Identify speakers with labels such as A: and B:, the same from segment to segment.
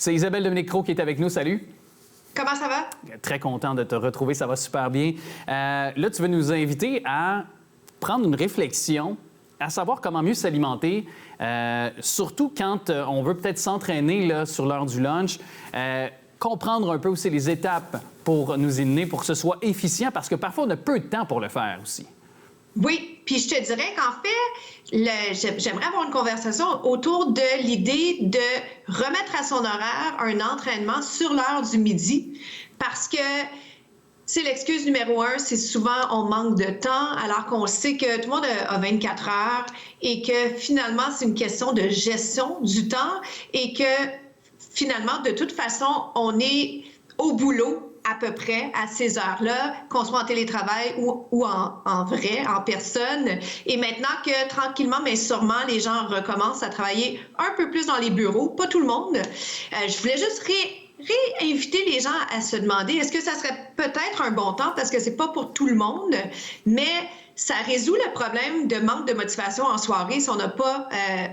A: C'est Isabelle Dominique-Cros qui est avec nous. Salut.
B: Comment ça va?
A: Très content de te retrouver. Ça va super bien. Là, tu veux nous inviter à prendre une réflexion, à savoir comment mieux s'alimenter, surtout quand on veut peut-être s'entraîner là, sur l'heure du lunch. Comprendre un peu aussi les étapes pour nous y mener, pour que ce soit efficient, parce que parfois, on a peu de temps pour le faire aussi.
B: Oui, puis je te dirais qu'en fait, j'aimerais avoir une conversation autour de l'idée de remettre à son horaire un entraînement sur l'heure du midi, parce que c'est l'excuse numéro un, c'est souvent on manque de temps, alors qu'on sait que tout le monde a 24 heures et que finalement, c'est une question de gestion du temps et que finalement, de toute façon, on est au boulot à peu près à ces heures-là, qu'on soit en télétravail ou en vrai, en personne. Et maintenant que tranquillement, mais sûrement, les gens recommencent à travailler un peu plus dans les bureaux, pas tout le monde. Je voulais juste réinviter les gens à se demander, est-ce que ça serait peut-être un bon temps, parce que c'est pas pour tout le monde, mais ça résout le problème de manque de motivation en soirée si on n'a pas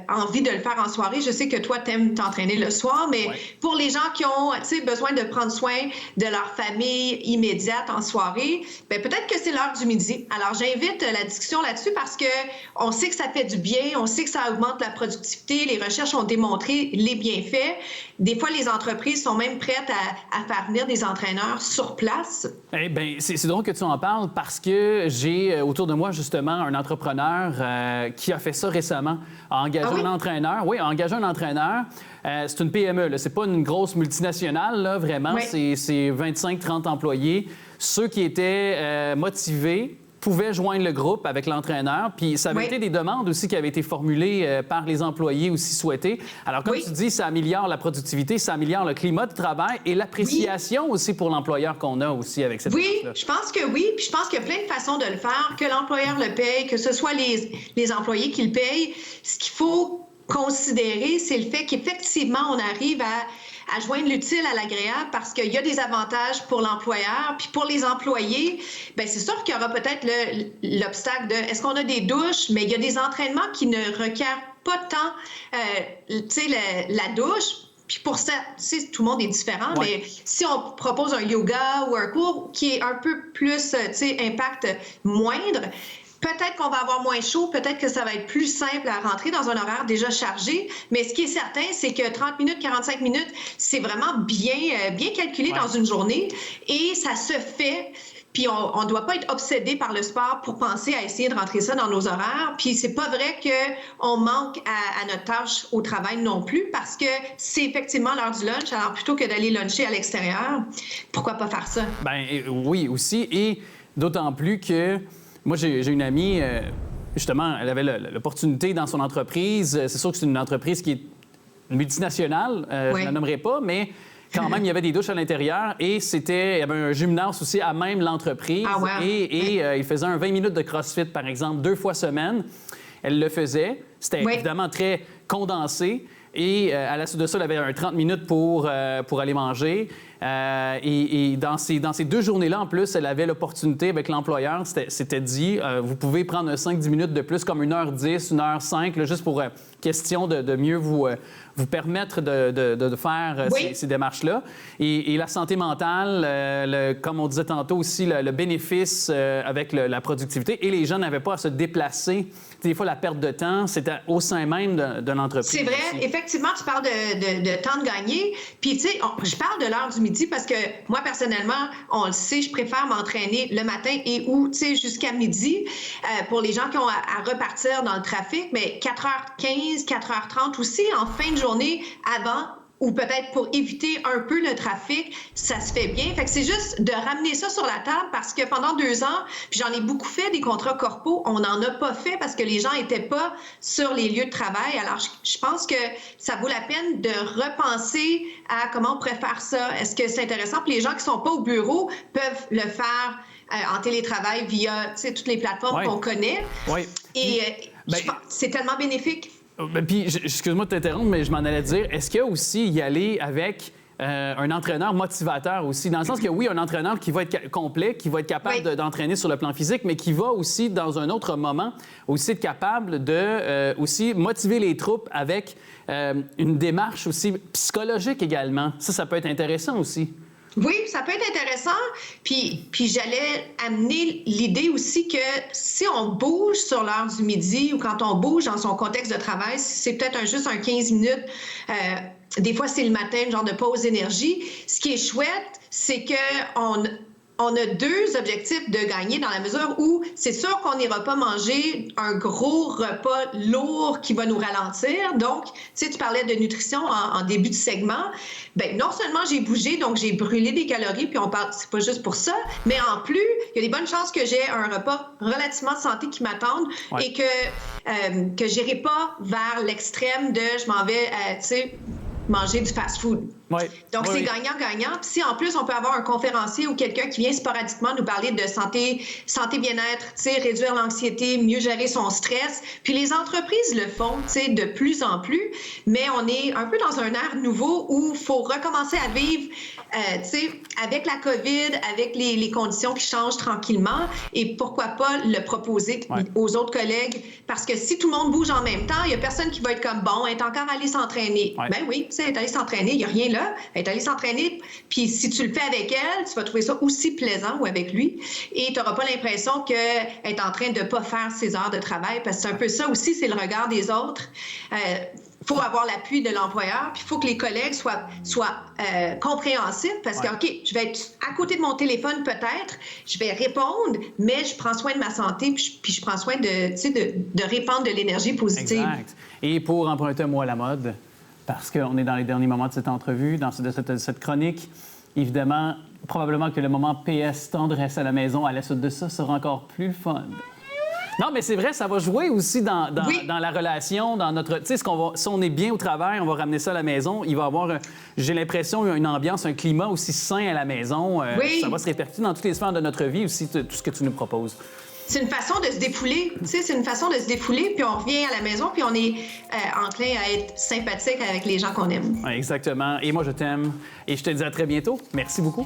B: envie de le faire en soirée. Je sais que toi, tu aimes t'entraîner le soir, mais pour les gens qui ont besoin de prendre soin de leur famille immédiate en soirée, bien, peut-être que c'est l'heure du midi. Alors, j'invite la discussion là-dessus parce qu'on sait que ça fait du bien, on sait que ça augmente la productivité. Les recherches ont démontré les bienfaits. Des fois, les entreprises sont même prêtes à faire venir des entraîneurs sur place.
A: Eh bien, c'est drôle que tu en parles parce que j'ai autour de moi, justement, un entrepreneur qui a fait ça récemment, a engagé un entraîneur. Oui, a engagé un entraîneur. C'est une PME, c'est pas une grosse multinationale, là, vraiment. Oui. C'est 25-30 employés. Ceux qui étaient motivés pouvaient joindre le groupe avec l'entraîneur. Puis ça avait été des demandes aussi qui avaient été formulées par les employés aussi souhaités. Alors, comme tu dis, ça améliore la productivité, ça améliore le climat de travail et l'appréciation aussi pour l'employeur qu'on a aussi avec cette
B: chose-là. Je pense que oui. Puis je pense qu'il y a plein de façons de le faire, que l'employeur le paye, que ce soit les employés qui le payent. Ce qu'il faut considérer, c'est le fait qu'effectivement, on arrive à joindre l'utile à l'agréable parce qu'il y a des avantages pour l'employeur. Puis pour les employés, bien, c'est sûr qu'il y aura peut-être l'obstacle de est-ce qu'on a des douches, mais il y a des entraînements qui ne requièrent pas tant la douche. Puis pour ça, tout le monde est différent, mais si on propose un yoga ou un cours qui est un peu plus, impact moindre, peut-être qu'on va avoir moins chaud, peut-être que ça va être plus simple à rentrer dans un horaire déjà chargé, mais ce qui est certain, c'est que 30 minutes, 45 minutes, c'est vraiment bien calculé dans une journée et ça se fait. Puis on ne doit pas être obsédé par le sport pour penser à essayer de rentrer ça dans nos horaires. Puis c'est pas vrai qu'on manque à notre tâche au travail non plus parce que c'est effectivement l'heure du lunch. Alors plutôt que d'aller luncher à l'extérieur, pourquoi pas faire ça?
A: Bien, oui, aussi. Et d'autant plus que moi, j'ai une amie, justement, elle avait l'opportunité dans son entreprise. C'est sûr que c'est une entreprise qui est multinationale, je ne la nommerai pas, mais quand même, il y avait des douches à l'intérieur et il y avait un gymnase aussi à même l'entreprise. Et il faisait un 20 minutes de CrossFit, par exemple, 2 fois semaine. Elle le faisait. C'était évidemment très condensé. Et à la suite de ça, elle avait un 30 minutes pour aller manger. Et dans ces 2 journées-là, en plus, elle avait l'opportunité avec l'employeur, c'était dit, vous pouvez prendre 5-10 minutes de plus, comme 1h10, 1h05, là, juste pour question de mieux vous permettre de faire ces démarches-là. Et la santé mentale, comme on disait tantôt aussi, le bénéfice avec la productivité. Et les gens n'avaient pas à se déplacer. Des fois, la perte de temps, c'était au sein même de l'entreprise.
B: C'est vrai. Aussi. Effectivement, tu parles de temps de gagner. Puis, tu sais, je parle de l'heure du midi parce que moi, personnellement, on le sait, je préfère m'entraîner le matin et tu sais, jusqu'à midi pour les gens qui ont à repartir dans le trafic. Mais 4h15, 4h30 aussi, en fin de journée, avant ou peut-être pour éviter un peu le trafic, ça se fait bien. Fait que c'est juste de ramener ça sur la table parce que pendant 2 ans, puis j'en ai beaucoup fait des contrats corpos, on n'en a pas fait parce que les gens n'étaient pas sur les lieux de travail. Alors, je pense que ça vaut la peine de repenser à comment on pourrait faire ça. Est-ce que c'est intéressant? Puis les gens qui ne sont pas au bureau peuvent le faire en télétravail via toutes les plateformes qu'on connaît. Et c'est tellement bénéfique.
A: Puis, excuse-moi de t'interrompre, mais je m'en allais dire, est-ce qu'il y a aussi y aller avec un entraîneur motivateur aussi, dans le sens que oui, un entraîneur qui va être complet, qui va être capable d'entraîner sur le plan physique, mais qui va aussi, dans un autre moment, aussi être capable de aussi motiver les troupes avec une démarche aussi psychologique également. Ça peut être intéressant aussi.
B: Oui, ça peut être intéressant. Puis j'allais amener l'idée aussi que si on bouge sur l'heure du midi ou quand on bouge dans son contexte de travail, c'est peut-être juste un 15 minutes. Des fois, c'est le matin, une genre de pause énergie. Ce qui est chouette, c'est qu'on a deux objectifs de gagner dans la mesure où c'est sûr qu'on n'ira pas manger un gros repas lourd qui va nous ralentir. Donc, tu sais, tu parlais de nutrition en début de segment. Bien, non seulement j'ai bougé, donc j'ai brûlé des calories, puis on parle, c'est pas juste pour ça, mais en plus, il y a des bonnes chances que j'ai un repas relativement santé qui m'attende et que j'irai pas vers l'extrême de je m'en vais, tu sais, manger du fast-food. Donc, c'est gagnant-gagnant. Puis si, en plus, on peut avoir un conférencier ou quelqu'un qui vient sporadiquement nous parler de santé bien-être, tu sais, réduire l'anxiété, mieux gérer son stress. Puis les entreprises le font, tu sais, de plus en plus. Mais on est un peu dans un ère nouveau où il faut recommencer à vivre, tu sais, avec la COVID, avec les conditions qui changent tranquillement. Et pourquoi pas le proposer aux autres collègues? Parce que si tout le monde bouge en même temps, il n'y a personne qui va être comme, bon, elle est encore allée s'entraîner. Ben oui, tu sais, elle est allée s'entraîner, il n'y a rien là. Elle est allée s'entraîner, puis si tu le fais avec elle, tu vas trouver ça aussi plaisant ou avec lui, et tu n'auras pas l'impression qu'elle est en train de ne pas faire ses heures de travail, parce que c'est un peu ça aussi, c'est le regard des autres. Faut avoir l'appui de l'employeur, puis il faut que les collègues soient compréhensifs, parce que, OK, je vais être à côté de mon téléphone peut-être, je vais répondre, mais je prends soin de ma santé, puis je prends soin de répandre de l'énergie positive.
A: Exact. Et pour emprunter un mot à la mode, parce qu'on est dans les derniers moments de cette entrevue, de cette chronique. Évidemment, probablement que le moment PS tendresse à la maison à la suite de ça sera encore plus fun. Non, mais c'est vrai, ça va jouer aussi dans la relation, dans notre... Tu sais, si on est bien au travail, on va ramener ça à la maison. Il va y avoir, j'ai l'impression, une ambiance, un climat aussi sain à la maison. Ça va se répercuter dans toutes les sphères de notre vie aussi, tout ce que tu nous proposes.
B: C'est une façon de se défouler, tu sais, c'est une façon de se défouler, puis on revient à la maison, puis on est enclin à être sympathique avec les gens qu'on aime.
A: Exactement. Et moi, je t'aime. Et je te dis à très bientôt. Merci beaucoup.